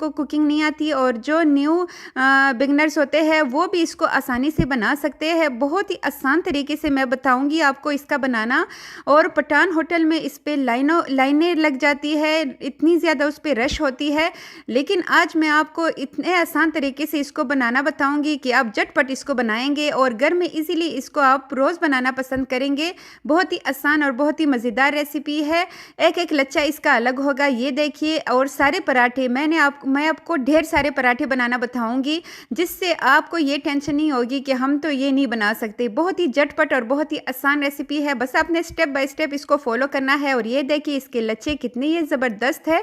को कुकिंग नहीं आती और जो न्यू बिगनर्स होते हैं वो भी इसको आसानी से बना सकते हैं। बहुत ही आसान तरीके से मैं बताऊंगी आपको इसका बनाना। और पठान होटल में इस पे लाइनें लग जाती है, इतनी ज़्यादा उस पर रश होती है, लेकिन आज मैं आपको इतने आसान तरीके से इसको बनाना बताऊंगी कि आप झटपट इसको बनाएंगे और घर में इजीली इसको आप रोज़ बनाना पसंद करेंगे। बहुत ही आसान और बहुत ही मज़ेदार रेसिपी है। एक एक लच्छा इसका अलग होगा, ये देखिए। और सारे पराठे मैं आपको ढेर सारे पराठे बनाना बताऊंगी, जिससे आपको ये टेंशन नहीं होगी कि हम तो ये नहीं बना सकते। बहुत ही झटपट और बहुत ही आसान रेसिपी है, बस आपने स्टेप बाय स्टेप इसको फॉलो करना है। और ये देखिए इसके लच्छे कितने ये ज़बरदस्त है।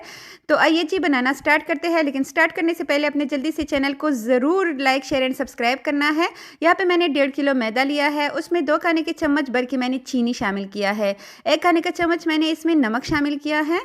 तो आइए जी बनाना स्टार्ट करते हैं, लेकिन स्टार्ट करने से पहले अपने जल्दी से चैनल को ज़रूर लाइक शेयर एंड सब्सक्राइब करना है। यहाँ पे मैंने 1.5 किलो मैदा लिया है, उसमें 2 खाने के चम्मच भर के मैंने चीनी शामिल किया है, 1 खाने का चम्मच मैंने इसमें नमक शामिल किया है।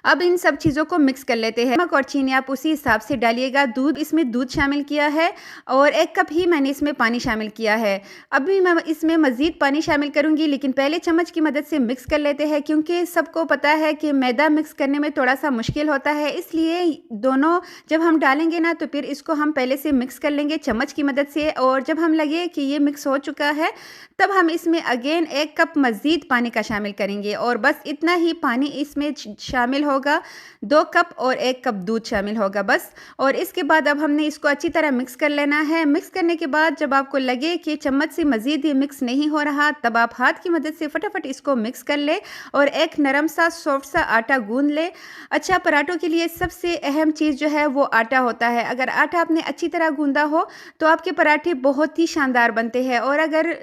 अब इन सब चीज़ों को मिक्स कर लेते हैं। नमक और चीनी आप उसी हिसाब से डालिएगा। इसमें दूध शामिल किया है और 1 कप ही मैंने इसमें पानी शामिल किया है। अभी मैं इसमें मज़ीद पानी शामिल करूंगी, लेकिन पहले चम्मच की मदद से मिक्स कर लेते हैं, क्योंकि सबको पता है कि मैदा मिक्स करने में थोड़ा सा मुश्किल होता है, इसलिए दोनों जब हम डालेंगे ना तो फिर इसको हम पहले से मिक्स कर लेंगे चम्मच की मदद से। और जब हम लगे कि ये मिक्स हो चुका है तब हम इसमें अगेन 1 कप मज़ीद पानी का शामिल करेंगे और बस इतना ही पानी इसमें शामिल होगा। 2 कप और 1 कप दूध शामिल होगा बस। और इसके बाद अब हमने इसको अच्छी तरह मिक्स कर लेना है। मिक्स करने के बाद जब आपको लगे कि चम्मच से मज़ीद ये मिक्स नहीं हो रहा, तब आप हाथ की मदद से फटाफट इसको मिक्स कर ले और एक नरम सा सॉफ्ट सा आटा गूंद ले। अच्छा, पराठों के लिए सबसे अहम चीज़ जो है वो आटा होता है। अगर आटा आपने अच्छी तरह गूंदा हो तो आपके पराठे बहुत ही शानदार बनते हैं। और अगर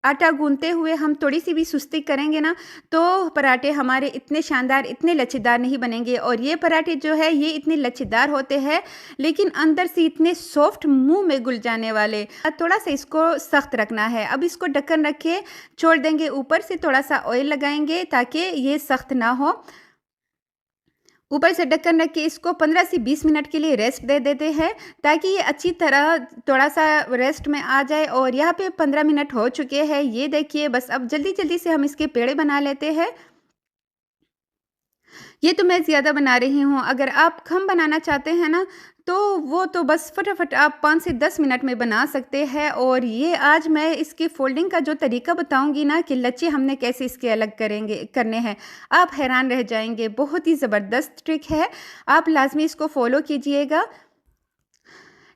आटा गूंदते हुए हम थोड़ी सी भी सुस्ती करेंगे ना तो पराठे हमारे इतने शानदार, इतने लच्छेदार नहीं बनेंगे। और ये पराठे जो है ये इतने लच्छेदार होते हैं, लेकिन अंदर से इतने सॉफ्ट, मुंह में घुल जाने वाले। थोड़ा सा इसको सख्त रखना है। अब इसको ढक्कन रख के छोड़ देंगे, ऊपर से थोड़ा सा ऑयल लगाएंगे ताकि ये सख्त ना हो। ऊपर से ढक्कन रख के इसको 15 से 20 मिनट के लिए रेस्ट दे देते हैं, ताकि ये अच्छी तरह थोड़ा सा रेस्ट में आ जाए। और यहाँ पे 15 मिनट हो चुके हैं, ये देखिए। बस अब जल्दी जल्दी से हम इसके पेड़े बना लेते हैं। ये तो मैं ज़्यादा बना रही हूँ, अगर आप कम बनाना चाहते हैं ना तो वो तो बस फटाफट आप 5 से 10 मिनट में बना सकते हैं। और ये आज मैं इसकी फोल्डिंग का जो तरीका बताऊंगी ना कि लच्छे हमने कैसे इसके अलग करने हैं, आप हैरान रह जाएंगे। बहुत ही ज़बरदस्त ट्रिक है, आप लाजमी इसको फॉलो कीजिएगा।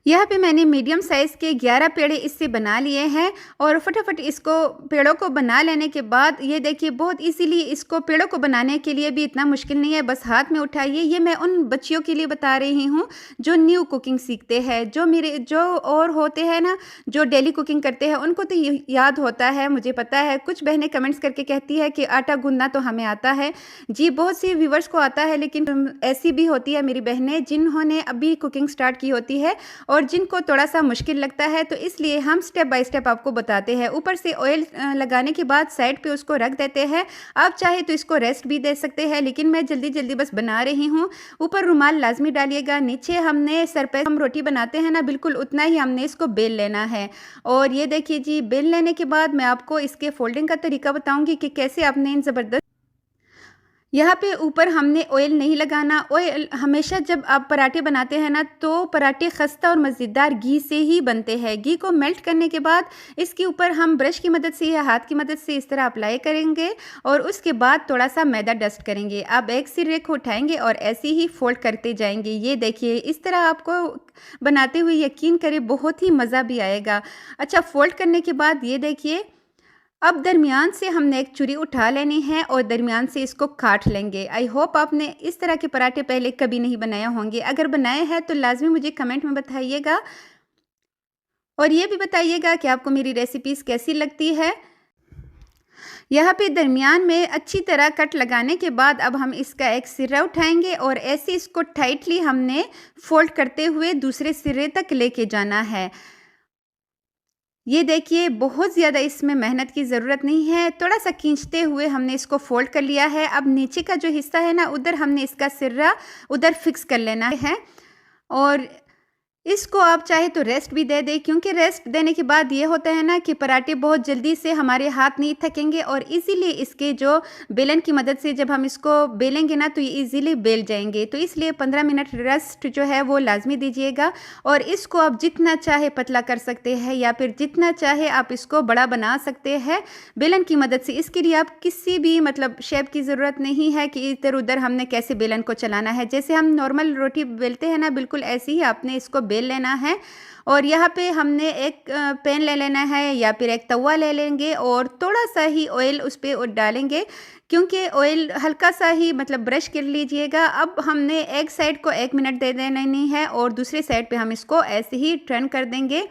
यहाँ पे मैंने मीडियम साइज़ के 11 पेड़े इससे बना लिए हैं। और फटाफट इसको पेड़ों को बना लेने के बाद ये देखिए बहुत इजीली इसको पेड़ों को बनाने के लिए भी इतना मुश्किल नहीं है, बस हाथ में उठाइए। ये मैं उन बच्चियों के लिए बता रही हूँ जो न्यू कुकिंग सीखते हैं। जो और होते हैं ना जो डेली कुकिंग करते हैं उनको तो याद होता है, मुझे पता है। कुछ बहनें कमेंट्स करके कहती है कि आटा गूंदना तो हमें आता है। जी, बहुत सी व्यूवर्स को आता है, लेकिन ऐसी भी होती है मेरी बहनें जिन्होंने अभी कुकिंग स्टार्ट की होती है और जिनको थोड़ा सा मुश्किल लगता है, तो इसलिए हम स्टेप बाय स्टेप आपको बताते हैं। ऊपर से ऑयल लगाने के बाद साइड पे उसको रख देते हैं। आप चाहे तो इसको रेस्ट भी दे सकते हैं, लेकिन मैं जल्दी जल्दी बस बना रही हूँ। ऊपर रुमाल लाजमी डालिएगा। नीचे हमने सर पे हम रोटी बनाते हैं ना, बिल्कुल उतना ही हमने इसको बेल लेना है। और ये देखिए जी, बेल लेने के बाद मैं आपको इसके फोल्डिंग का तरीका बताऊंगी कि कैसे आपने इन ज़बरदस्त। यहाँ पे ऊपर हमने ऑयल नहीं लगाना। ऑयल हमेशा जब आप पराठे बनाते हैं ना तो पराठे खस्ता और मज़ेदार घी से ही बनते हैं। घी को मेल्ट करने के बाद इसके ऊपर हम ब्रश की मदद से या हाथ की मदद से इस तरह अप्लाई करेंगे और उसके बाद थोड़ा सा मैदा डस्ट करेंगे। आप एक सिरे को उठाएंगे और ऐसे ही फोल्ड करते जाएंगे। ये देखिए, इस तरह आपको बनाते हुए यकीन करें बहुत ही मज़ा भी आएगा। अच्छा, फोल्ड करने के बाद ये देखिए, अब दरमियान से हमने एक छुरी उठा लेनी है और दरमियान से इसको काट लेंगे। आई होप आपने इस तरह के पराठे पहले कभी नहीं बनाए होंगे। अगर बनाए हैं तो लाजमी मुझे कमेंट में बताइएगा और ये भी बताइएगा कि आपको मेरी रेसिपीज़ कैसी लगती है। यहाँ पे दरमियान में अच्छी तरह कट लगाने के बाद अब हम इसका एक सिरा उठाएंगे और ऐसे इसको टाइटली हमने फोल्ड करते हुए दूसरे सिरे तक लेके जाना है। ये देखिए, बहुत ज़्यादा इसमें मेहनत की ज़रूरत नहीं है, थोड़ा सा खींचते हुए हमने इसको फोल्ड कर लिया है। अब नीचे का जो हिस्सा है ना, उधर हमने इसका सिरा उधर फिक्स कर लेना है। और इसको आप चाहे तो रेस्ट भी दे दें, क्योंकि रेस्ट देने के बाद ये होता है ना कि पराठे बहुत जल्दी से हमारे हाथ नहीं थकेंगे और इजीली इसके जो बेलन की मदद से जब हम इसको बेलेंगे ना तो ये इजीली बेल जाएंगे। तो इसलिए 15 मिनट रेस्ट जो है वो लाजमी दीजिएगा। और इसको आप जितना चाहे पतला कर सकते हैं या फिर जितना चाहे आप इसको बड़ा बना सकते हैं बेलन की मदद से। इसके लिए आप किसी भी मतलब शेप की ज़रूरत नहीं है कि इधर उधर हमने कैसे बेलन को चलाना है। जैसे हम नॉर्मल रोटी बेलते हैं ना, बिल्कुल ऐसे ही आपने इसको बेल लेना है। और यहाँ पे हमने एक पैन ले लेना है या फिर एक तवा ले लेंगे और थोड़ा सा ही ऑयल उस पर डालेंगे, क्योंकि ऑयल हल्का सा ही मतलब ब्रश कर लीजिएगा। अब हमने एक साइड को 1 मिनट दे देनी है और दूसरी साइड पे हम इसको ऐसे ही टर्न कर देंगे।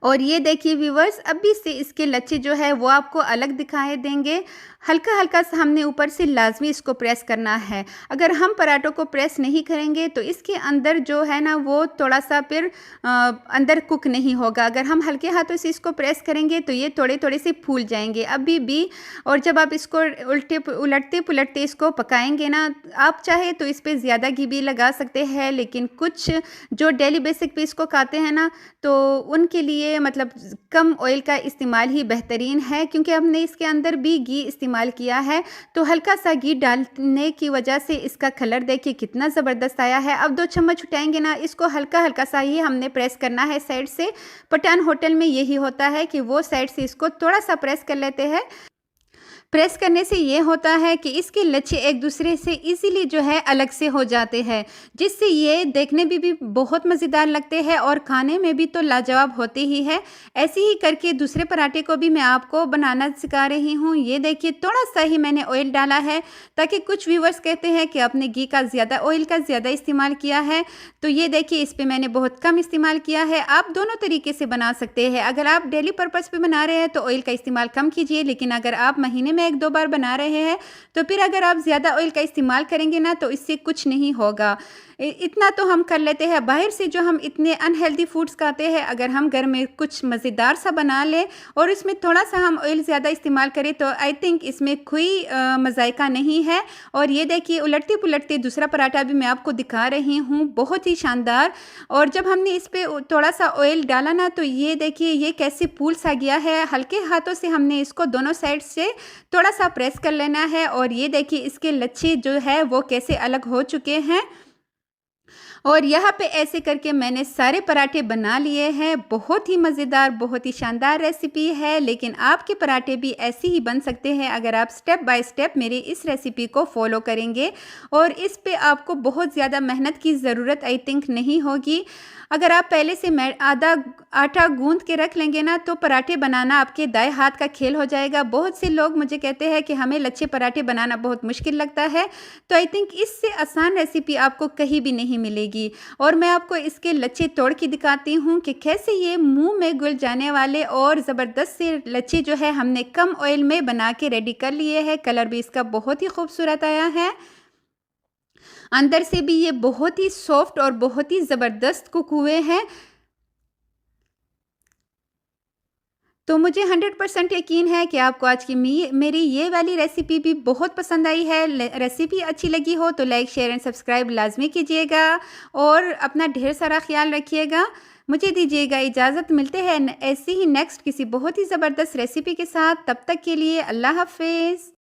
और ये देखिए व्यूवर्स, अभी से इसके लच्छे जो है वो आपको अलग दिखाई देंगे। हल्का हल्का सा हमने ऊपर से लाजमी इसको प्रेस करना है। अगर हम पराठों को प्रेस नहीं करेंगे तो इसके अंदर जो है ना वो थोड़ा सा फिर अंदर कुक नहीं होगा। अगर हम हल्के हाथों से इसको प्रेस करेंगे तो ये थोड़े थोड़े से फूल जाएंगे अभी भी। और जब आप इसको उलटते पुलटते इसको पकाएंगे ना, आप चाहे तो इस पर ज़्यादा घी भी लगा सकते हैं, लेकिन कुछ जो डेली बेसिक पे इसको खाते हैं ना तो उनके लिए मतलब कम ऑयल का इस्तेमाल ही बेहतरीन है, क्योंकि हमने इसके अंदर भी घी इस्तेमाल किया है। तो हल्का सा घी डालने की वजह से इसका कलर देखिए कितना ज़बरदस्त आया है। अब 2 चम्मच उठाएंगे ना, इसको हल्का हल्का सा ही हमने प्रेस करना है साइड से। पठान होटल में यही होता है कि वो साइड से इसको थोड़ा सा प्रेस कर लेते हैं। प्रेस करने से ये होता है कि इसके लच्छे एक दूसरे से इजीली जो है अलग से हो जाते हैं, जिससे ये देखने में भी बहुत मज़ेदार लगते हैं और खाने में भी तो लाजवाब होते ही है। ऐसे ही करके दूसरे पराठे को भी मैं आपको बनाना सिखा रही हूँ। ये देखिए थोड़ा सा ही मैंने ऑयल डाला है, ताकि कुछ व्यूवर्स कहते हैं कि आपने घी का ज़्यादा ऑयल का ज़्यादा इस्तेमाल किया है। तो ये देखिए इस पर मैंने बहुत कम इस्तेमाल किया है। आप दोनों तरीके से बना सकते हैं। अगर आप डेली पर्पज़ पे बना रहे हैं तो ऑयल का इस्तेमाल कम कीजिए, लेकिन अगर आप महीने में 1-2 बार बना रहे हैं तो फिर अगर आप ज़्यादा ऑयल का इस्तेमाल करेंगे ना तो इससे कुछ नहीं होगा। इतना तो हम कर लेते हैं। बाहर से जो हम इतने अनहेल्दी फूड्स खाते हैं, अगर हम घर में कुछ मज़ेदार सा बना लें और इसमें थोड़ा सा हम ऑयल ज़्यादा इस्तेमाल करें तो आई थिंक इसमें कोई मज़ायका नहीं है। और ये देखिए उलटते पुलटते दूसरा पराठा भी मैं आपको दिखा रही हूँ, बहुत ही शानदार। और जब हमने इस पर थोड़ा सा ऑयल डाला ना तो ये देखिए ये कैसे फूल सा गया है। हल्के हाथों से हमने इसको दोनों साइड से थोड़ा सा प्रेस कर लेना है। और ये देखिए इसके लच्छे जो है वो कैसे अलग हो चुके हैं। और यहाँ पे ऐसे करके मैंने सारे पराठे बना लिए हैं। बहुत ही मज़ेदार, बहुत ही शानदार रेसिपी है, लेकिन आपके पराठे भी ऐसे ही बन सकते हैं अगर आप स्टेप बाय स्टेप मेरी इस रेसिपी को फॉलो करेंगे। और इस पे आपको बहुत ज़्यादा मेहनत की ज़रूरत आई थिंक नहीं होगी। अगर आप पहले से आधा आटा गूंद के रख लेंगे ना तो पराठे बनाना आपके दाएं हाथ का खेल हो जाएगा। बहुत से लोग मुझे कहते हैं कि हमें लच्छे पराठे बनाना बहुत मुश्किल लगता है, तो आई थिंक इससे आसान रेसिपी आपको कहीं भी नहीं मिलेगी। और मैं आपको इसके लच्छे तोड़ के दिखाती हूँ कि कैसे ये मुंह में घुल जाने वाले और ज़बरदस्त से लच्छे जो है हमने कम ऑयल में बना के रेडी कर लिए हैं। कलर भी इसका बहुत ही खूबसूरत आया है। अंदर से भी ये बहुत ही सॉफ्ट और बहुत ही ज़बरदस्त कुक हुए हैं। तो मुझे 100% यकीन है कि आपको आज की मेरी ये वाली रेसिपी भी बहुत पसंद आई है। रेसिपी अच्छी लगी हो तो लाइक शेयर एंड सब्सक्राइब लाजमी कीजिएगा और अपना ढेर सारा ख्याल रखिएगा। मुझे दीजिएगा इजाज़त। मिलते हैं ऐसे ही नेक्स्ट किसी बहुत ही ज़बरदस्त रेसिपी के साथ। तब तक के लिए अल्लाह हाफिज़।